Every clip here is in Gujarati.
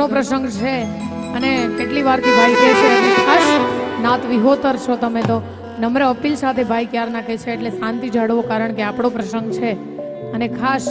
ઘરનો પ્રસંગ છે અને કેટલી વારથી ભાઈ કહે છે ખાસ નાત વિહોતર છો તમે તો નમ્ર અપીલ સાથે ભાઈ ક્યારના કહે છે એટલે શાંતિ જાળવો કારણ કે આપણો પ્રસંગ છે અને ખાસ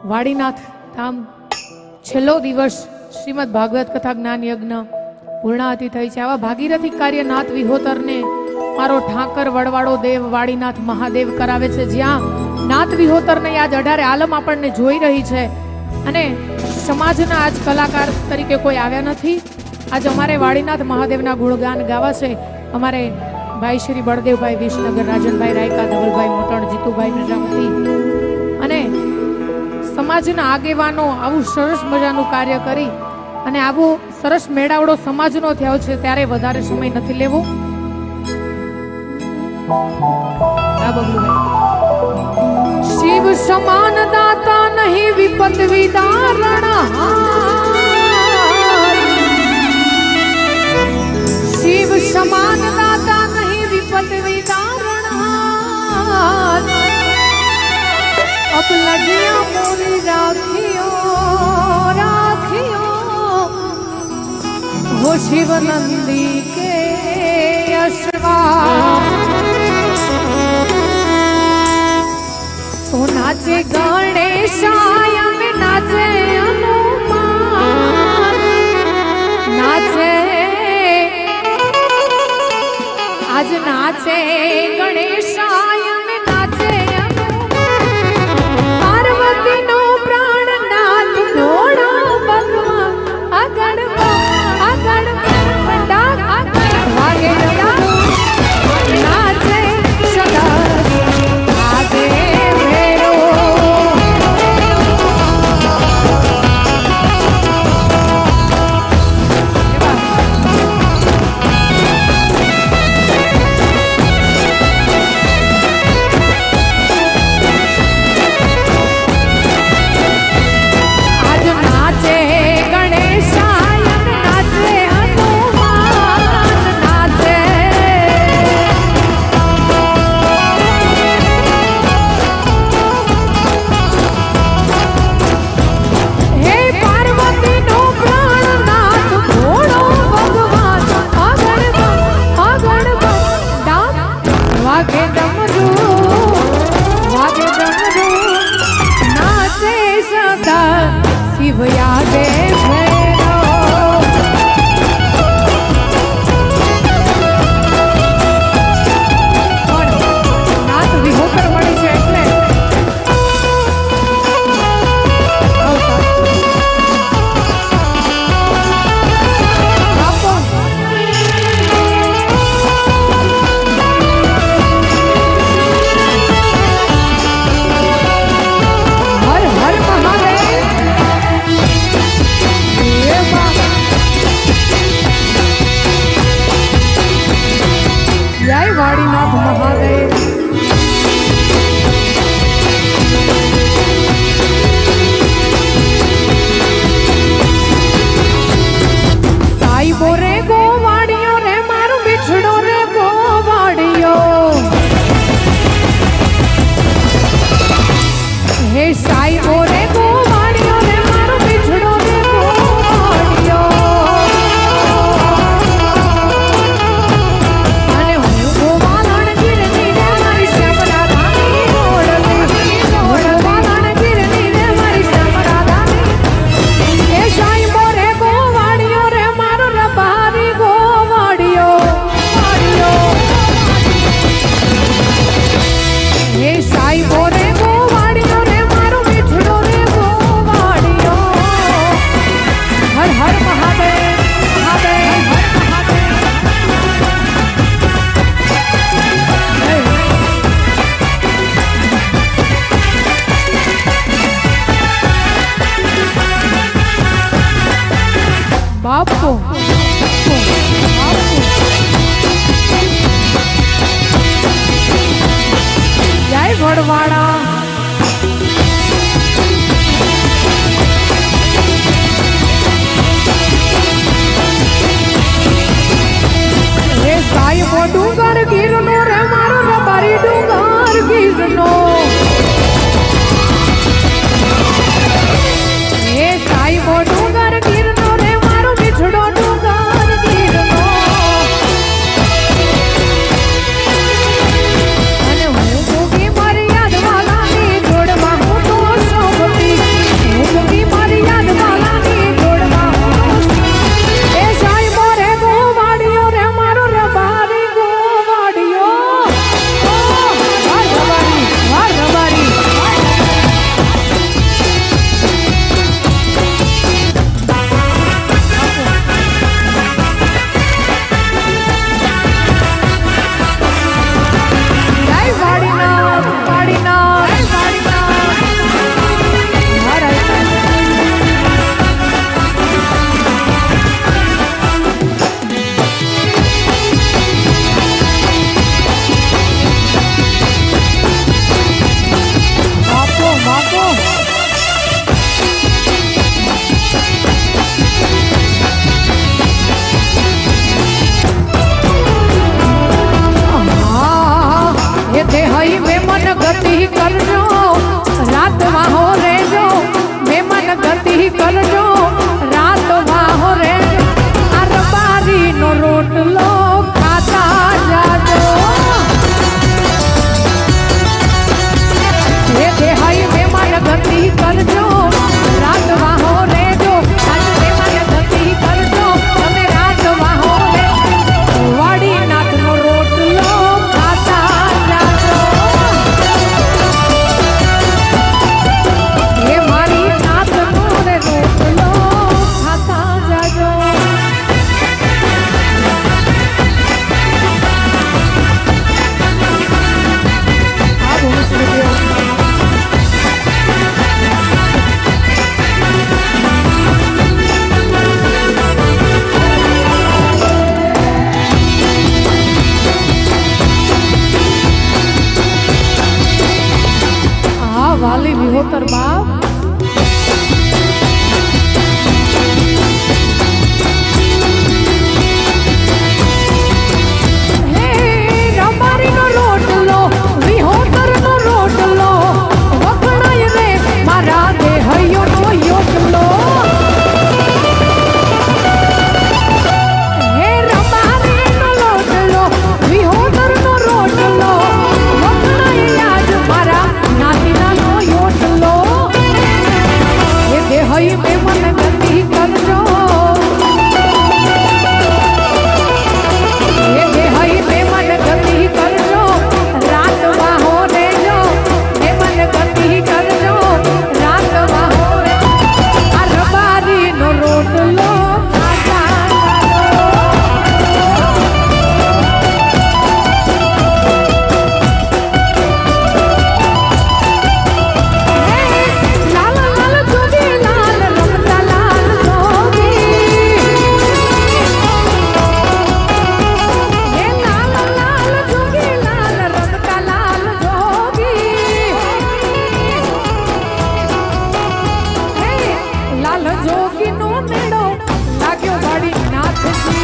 વાડીનાથ ધામ છેલ્લો દિવસ શ્રીમદ ભાગવત કથા જ્ઞાન યજ્ઞ પૂર્ણાહતિ થઈ છે આવા ભાગીરથી કાર્ય નાથ વિહોતરને મારો ઠાકર વડવાડો દેવ વાડીનાથ મહાદેવ કરાવે છે જ્યાં નાથ વિહોતરને આજ 18 આલમ આપણને જોઈ રહી છે અને સમાજના આજ કલાકાર તરીકે કોઈ આવ્યા નથી આજ અમારે વાડીનાથ મહાદેવના ગુણગાન ગાવા છે અમારે ભાઈ શ્રી બળદેવભાઈ વિસનગર રાજનભાઈ રાયકા ધવલભાઈ મોટણ જીતુભાઈ પ્રજાપતિ અને સમાજના આગેવાનો આવું સરસ મજાનું કાર્ય કરી અને આવો સરસ મેળાવડો સમાજનો થયો છે ત્યારે વધારે સમય નથી લેવો શિવ સમાન દાતા નહીં વિપત વિદારણ શિવ સમાન દાતા નહીં વિપત વિદારણ અબ લગિયા મોરી રાખિયો हो शिव नंदी के अश्वा तो नाचे गणेशाय में नाचे हनुमान नाचे आज नाचे गणेशाय में नाचे हनुमान पार्वती नो प्राण नाथ घोड़ो भगवान अगड़ नाचे सदा आगे भेड़ो आज नाचे गणेशाय नाचे शिव यादे नाथ विहोतर मळे छे એટલે हर हर महादेव ગતિ કરજો, રાત વાહો રેજો, મહેમાન ગતિ કરજો, રાત વાહો રેજો, આ રબારીનો રોટલો ખાતા જાજો. હે દેહાઈ મહેમાન ગતિ કરજો, રાત વાહો રેજો, આજ મહેમાન ગતિ કરજો, તમે રાત વાહો રેજો, વાડીનાથનો રોટલો ખાતા જાજો. હે મારી નાથનો રે રોટલો ખાતા જાજો. આ બહુ સુંદર વાલી વિહોતર બાપ હે રબારીનો રોટલો વિહોતરનો રોટલો વખણાય રે મારા દેહયોનો યોટલો. હે રબારીનો રોટલો વિહોતરનો રોટલો વખણાય આજ મારા નાતીનાનો યોટલો. હે દેહઈ મહેમાન ગતિ કરજો, હે દેહઈ મહેમાન ગતિ કરજો, રાત વાહો રેજો, મહેમાન ગતિ કરજો, રાત વાહો રેજો, આ રબારીનો રોટલો ખાતા લાલ લાલ જોગી લાલ રમતા લાલ જોગી. હે લાલ લાલ જોગી લાલ રમતા લાલ જોગી. હે લાલ જોગીનો મેળો લાગ્યો વાડી નાથજી.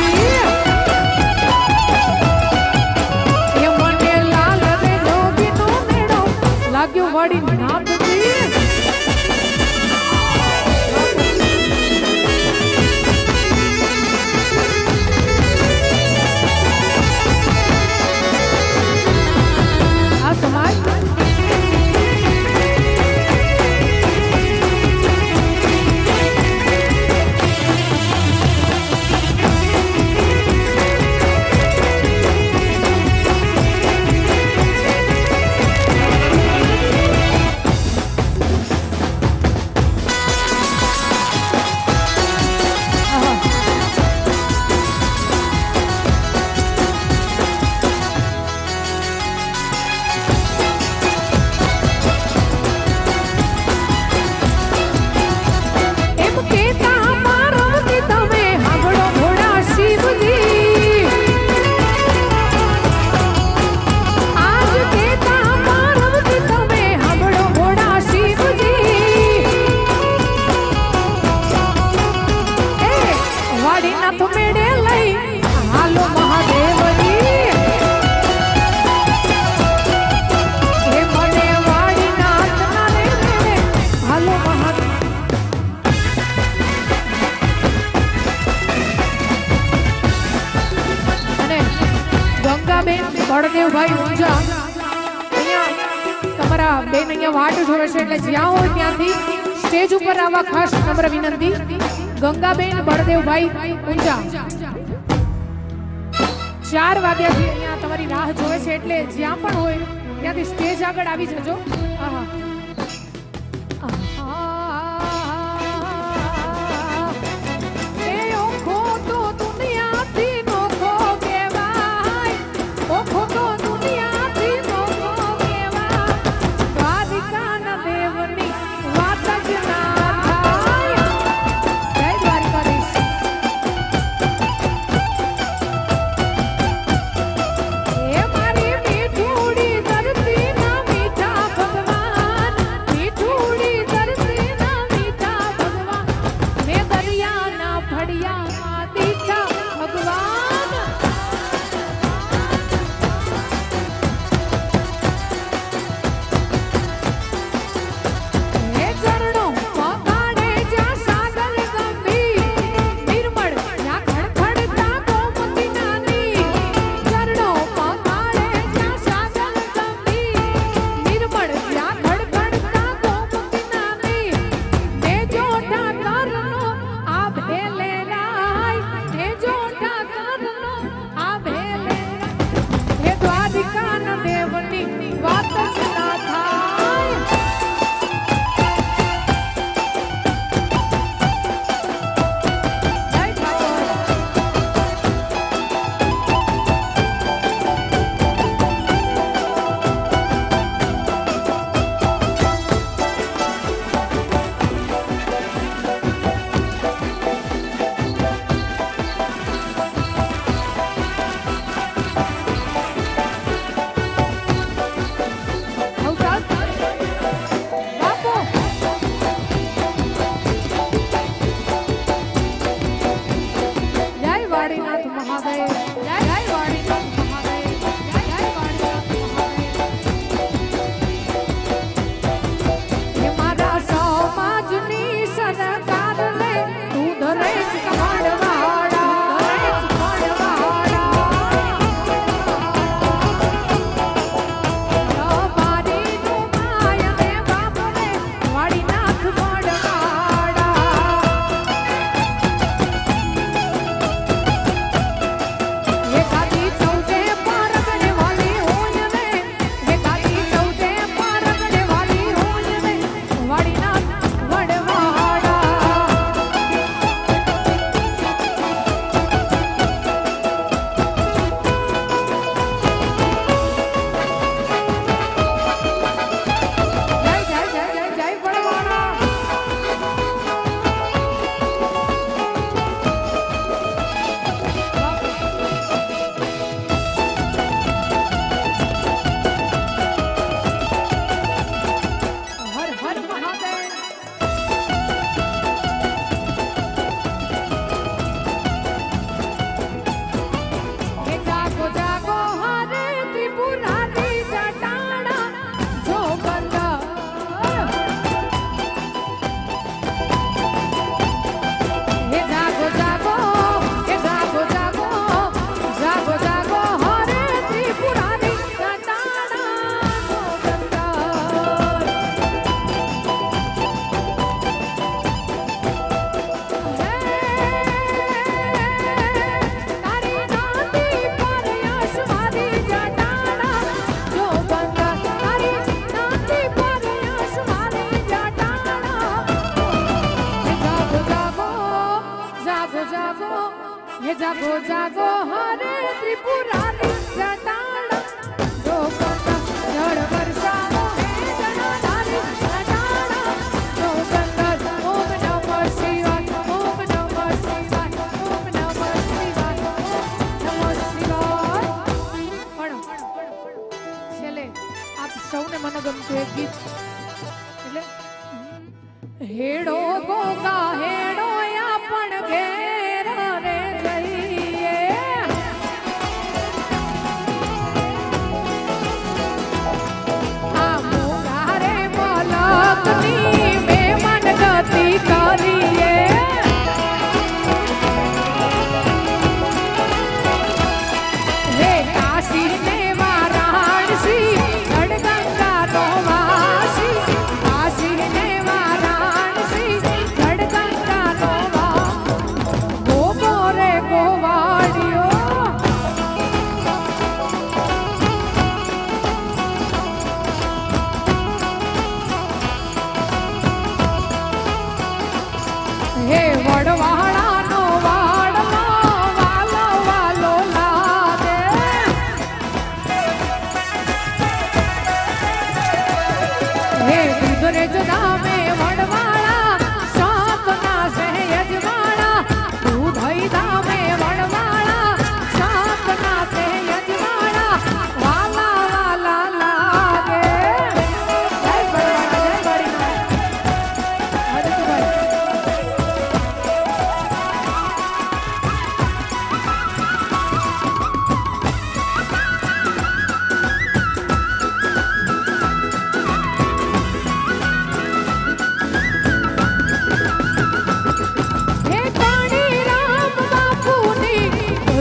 એ મને લાલ રે જોગીનો મેળો લાગ્યો વાડી નાથજી. આ સમાજ એમ કેતા પાર્વતી તમે સાંભળો ઘોડા શિવજી. આજ કેતા પાર્વતી તમે સાંભળો ઘોડા શિવજી. એ વાડીનાથ મેળે લઈ હાલો મહાદેવજી. હે મને વાડીનાથના રે મેળે હાલો મહાદેવ. અને ગંગાબેન બળદેવભાઈ ઊંઝા અહીંયા તમારા બેન અહીંયા વાટ જોવે છે એટલે જ્યાં હોય ત્યાંથી સ્ટેજ ઉપર આવવા ખાસ નમ્ર વિનંતી. ગંગાબેન બળદેવભાઈ ઊંઝા 4 વાગ્યાથી અહીંયા તમારી રાહ જોવે છે એટલે જ્યાં પણ હોય ત્યાંથી સ્ટેજ આગળ આવી જજો. આહા એ ઓખો તો દુનિયાથી નોખો કહેવાય, ઓખો તો દુનિયાથી નોખો કહેવાય, દ્વારિકાના દેવની વાત જ ના થાય. જય દ્વારકાધીશ. એ મારી મીઠુડી ધરતીના મીઠા ભગવાન, મીઠુડી ધરતીના મીઠા ભગવાન, મેં દરિયાના ભડિયામાં દીઠા ભગવાન. હે જાગો જાગો હરે ત્રિપુરારી જટાણા જો ગંગા જળ વરસાવો હે જટાધારી જટાણા જો ગંગા ઓમ નમઃ શિવાય ઓમ નમઃ શિવાય ઓમ નમઃ શિવાય ઓમ નમઃ શિવાય પણ છેલ્લે આપ સૌને મનગમતું એક ગીત એટલે હેડો ગોગા હેડો આપણ ઘેર રે જઈએ આ મોગા રે મલકની મેમન ગતિ કરીએ હે કાશી ને વારાણસી ગઢગંગા નો વાસી કાશી ને વારાણસી ગઢગંગા નો ગોગો રે ગોવાડિયો હે વડવાળાનો વાડમાં વાલો વાલો લાગે હે દુધરેજ ગામે વડવાળા સાતના સે યજમાણા દૂધઈ ધામે વડવાળા સાતના સે યજમાણા વાલા વાલા લાગે જય વડવાળા જય વડીનાથ હરિભાઈ હે કાણી રામ બાપુની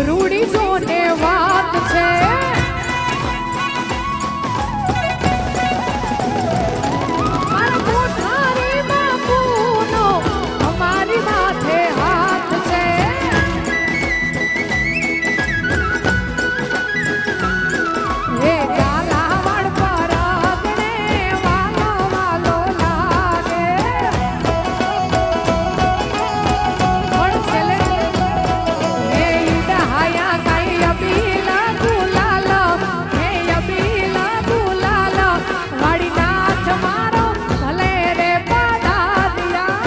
રૂડી જોને વાત છે મારા કોઠારી બાપુનો અમારી માથે હાથ છે હે ઝાલાવાડ પર આગણે વાલો વાલો લાગે પણ છેલ્લે હે ઈડહાયા કાઈ અબીલા ગુલાલ હે અબીલા ગુલાલ વાડીનાથ મારો ભલે રે પધાર્યા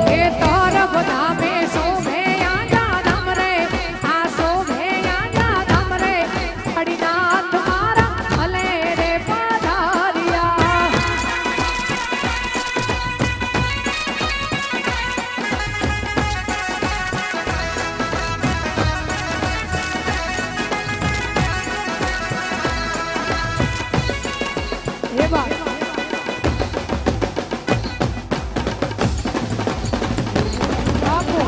હે તરફ ધામે શોભે આજા ધામ રે આ શોભે આજા ધામ રે વાડીનાથ મારા ભલે રે પધાર્યા હે બા બાપુ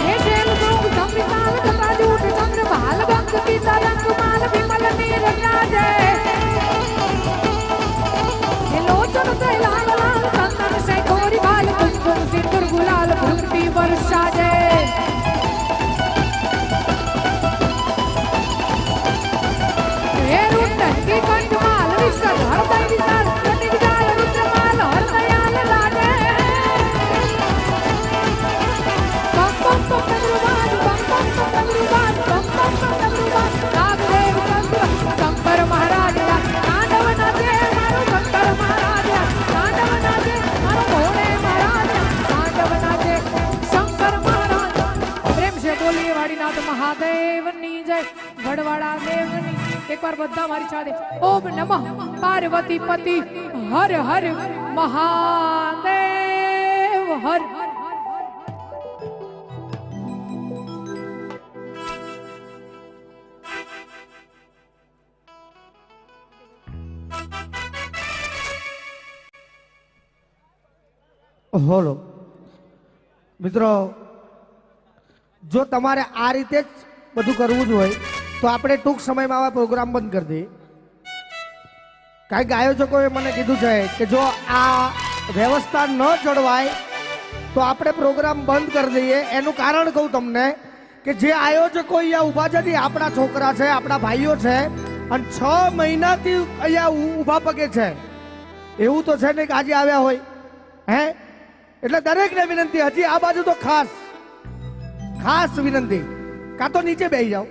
હે જેલ ગોગ સંવિતાલ કથા જૂઠ ચંદ્ર ભાલ ગંગ પિતા રંગ માલ વિમલ નીર રાજે હે લોચન તે લાલ લાલ ચંદન સે ગોરી બાલ કુમકુમ સિંદૂર ગુલાલ ભક્તિ વર્ષા જય હે રુંડકી કંઠમાલ વિસર હૃદય વિસર કટિક જાલ રુદ્રમાલ હરદયાલ લાગે બમ બમ બમ ડમરુવાજ બમ બમ બમ ડમરુવાજ બમ બમ બમ ડમરુવાજ નાગદેવ ચંદ્ર શંકર મહારાજ તાંડવ નાચે મારો શંકર મહારાજ તાંડવ નાચે મારો ભોળે મહારાજ તાંડવ નાચે શંકર મહારાજ પ્રેમ છે બોલીએ વાડીનાથ મહાદેવની જય વડવાળા દેવની એકવાર બધા મારી સાથે ઓમ નમઃ પાર્વતી પતિ હર હર મહાદેવ હર હોલો મિત્રો, જો તમારે આ રીતે જ બધું કરવું જ હોય તો આપણે ટૂંક સમયમાં આવા પ્રોગ્રામ બંધ કરી દઈએ. કારણ કે આયોજકોએ મને કીધું છે કે જો આ વ્યવસ્થા ન જળવાય તો આપણે પ્રોગ્રામ બંધ કરી દઈએ. એનું કારણ કહું તમને કે જે આયોજકો અહીંયા ઊભા છે ને આપણા છોકરા છે, આપણા ભાઈઓ છે અને 6 મહિનાથી અહીંયા ઊભા પગે છે. એવું તો છે ને કે આજે આવ્યા હોય હે. એટલે દરેકને વિનંતી, હજી આ બાજુ તો ખાસ ખાસ વિનંતી, કાં તો નીચે બેસી જાઓ.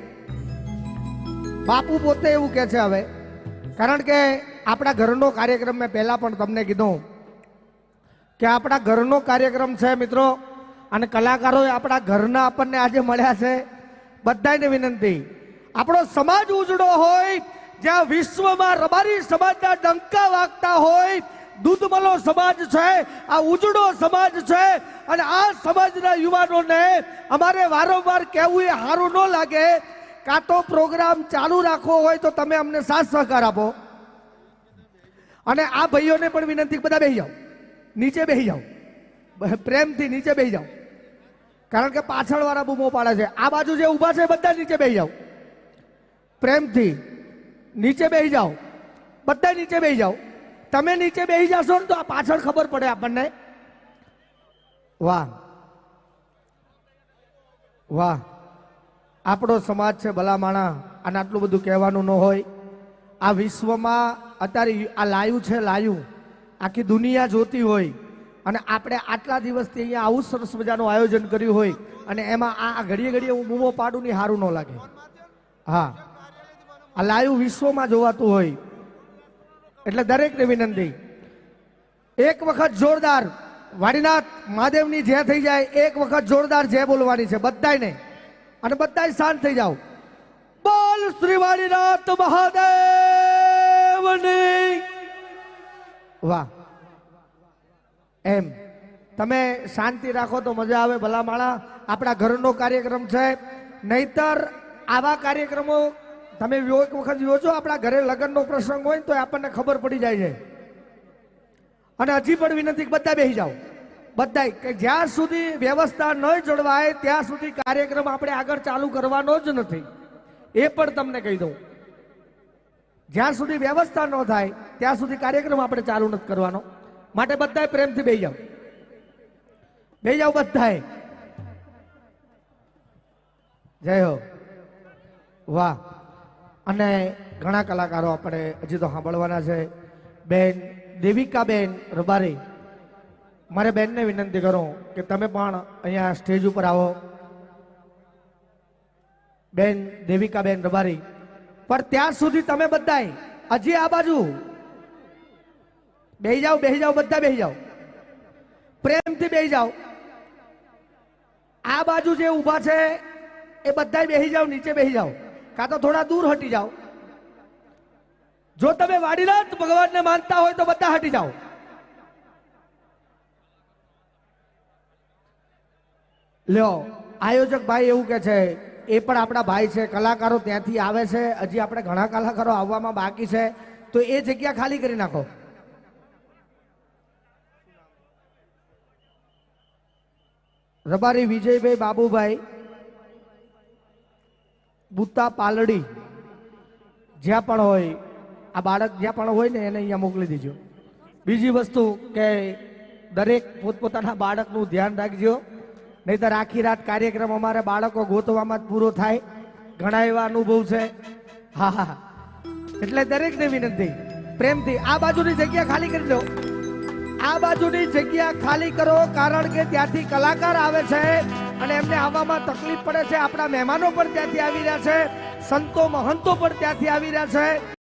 બાપુ પોતે એવું કહે છે હવે, કારણ કે આપણા ઘરનો કાર્યક્રમ મેં પહેલા પણ તમને કીધું કે આપણા ઘરનો કાર્યક્રમ છે મિત્રો, અને કલાકારો આપણા ઘરના આપણને આજે મળ્યા છે. બધાને વિનંતી, આપણો સમાજ ઉજળો હોય, જ્યાં વિશ્વમાં રબારી સમાજના ડંકા વાગતા હોય, દૂધમલો સમાજ છે, આ ઉજળો સમાજ છે. અને આ સમાજના યુવાનોને અમારે વારંવાર કહેવું એ સારું ન લાગે. કાં તો પ્રોગ્રામ ચાલુ રાખવો હોય તો તમે અમને સાથ સહકાર આપો. અને આ ભાઈઓને પણ વિનંતી, બધા બેસી જાઓ, નીચે બેસી જાઓ, પ્રેમથી નીચે બેસી જાઓ. કારણ કે પાછળ વાળા બૂમો પાડે છે. આ બાજુ જે ઊભા છે બધા નીચે બેસી જાઓ, પ્રેમથી નીચે બેસી જાઓ, બધા નીચે બેસી જાઓ. તમે નીચે બેસી જશો ને તો આ પાછળ ખબર પડે આપણને. વાહ વાહ, આપણો સમાજ છે ભલા માણા. અને આટલું બધું કહેવાનું ન હોય. આ વિશ્વમાં અત્યારે આ લાયું છે, લાયું આખી દુનિયા જોતી હોય, અને આપણે આટલા દિવસથી અહીંયા આવું સરસ મજાનું આયોજન કર્યું હોય, અને એમાં આ ઘડીએ ઘડીએ હું બૂમો પાડું ની સારું ન લાગે. હા, આ લાયું વિશ્વમાં જોવાતું હોય. એટલે દરેકને વિનંતી, એક વખત જોરદાર વાડીનાથ મહાદેવની જય થઈ જાય. એક વખત જોરદાર જય બોલવાની છે બધાને, અને બધા શાંત થઈ જાઓ. બોલ શ્રી વાડીનાથ મહાદેવની. વાહ, એમ તમે શાંતિ રાખો તો મજા આવે ભલા માણા. આપણા ઘરનો કાર્યક્રમ છે, નહીતર આવા કાર્યક્રમો તમે એક વખત યોજો. આપણા ઘરે લગ્નનો પ્રસંગ હોય તો આપણને ખબર પડી જાય છે. અને હજી પણ વિનંતી, બધા બેસી જાઓ, બધા, કે જ્યાં સુધી વ્યવસ્થા ન જળવાય ત્યાં સુધી કાર્યક્રમ આપણે આગળ ચાલુ કરવાનો જ નથી. એ પણ તમને કહી દઉં, જ્યાં સુધી વ્યવસ્થા ન થાય ત્યાં સુધી કાર્યક્રમ આપણે ચાલુ નથી કરવાનો. માટે બધાએ પ્રેમથી બેસી જાઓ, બેસી જાઓ બધાએ. જય હો. વાહ. અને ઘણા કલાકારો આપણે હજી તો સાંભળવાના છે. બેન દેવિકાબેન રબારી, મારે બેનને વિનંતી કરું કે તમે પણ અહીંયા સ્ટેજ ઉપર આવો. બેન દેવિકાબેન રબારી, પણ ત્યાં સુધી તમે બધાય હજી આ બાજુ બેસી જાઓ, બેસી જાઓ, બધા બેસી જાઓ, પ્રેમથી બેસી જાઓ. આ બાજુ જે ઊભા છે એ બધા બેસી જાઓ, નીચે બેસી જાઓ, કાં તો થોડા દૂર હટી જાઓ. જો તમે વાડીનાથ ભગવાનને માનતા હોય તો બધા હટી જાઓ. લ્યો, આયોજક ભાઈ એવું કે છે, એ પણ આપણા ભાઈ છે, કલાકારો ત્યાંથી આવે છે. હજી આપણે ઘણા કલાકારો આવવામાં બાકી છે, તો એ જગ્યા ખાલી કરી નાખો. રબારી વિજયભાઈ બાબુભાઈ બુતા પાલડી, જ્યાં પણ હોય, આ બાળક જ્યાં પણ હોય ને એને અહીંયા મોકલી દેજો. બીજી વસ્તુ કે દરેક પોતપોતાના બાળકનું ધ્યાન રાખજો, નહીતર આખી રાત કાર્યક્રમ અમારે બાળકો ગોતવામાં જ પૂરો થાય. ઘણા એવા અનુભવ છે. હા હા, એટલે દરેકને વિનંતી, પ્રેમથી આ બાજુની જગ્યા ખાલી કરી દો. આ બાજુની જગ્યા ખાલી કરો, કારણ કે ત્યાંથી કલાકાર આવે છે અને એમને આવવામાં તકલીફ પડે છે. આપણા મહેમાનો પણ ત્યાંથી આવી રહ્યા છે, સંતો મહંતો પણ ત્યાંથી આવી રહ્યા છે.